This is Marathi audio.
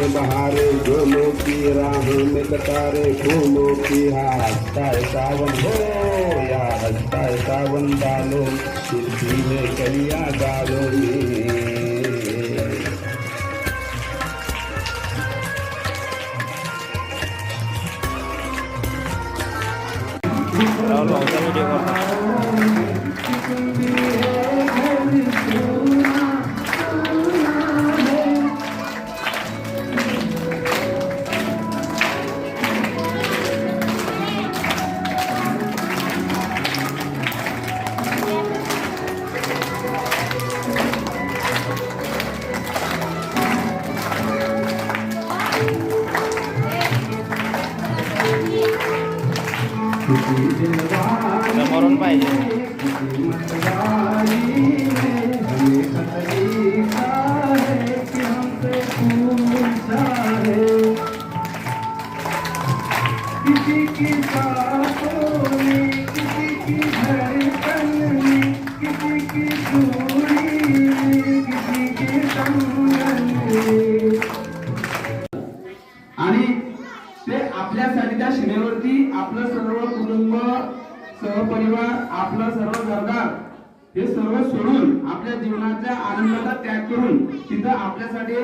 बहारे झोलों की राहों में कतारे फूलों की हंसता है सावन हो या हंसता है सावन डालो सिद्धि में कलियां डालो समोरून पाहिजे किसी की सांसों में किसी की धड़कन में किसी की दूरी में किसी के संगन में आणि ते आपल्यासाठी त्या शिमेवरती आपलं सर्व कुटुंब सहपरिवार आपलं सर्व घरदार हे सर्व सोडून आपल्या जीवनाच्या आनंदाचा त्याग करून तिथं आपल्यासाठी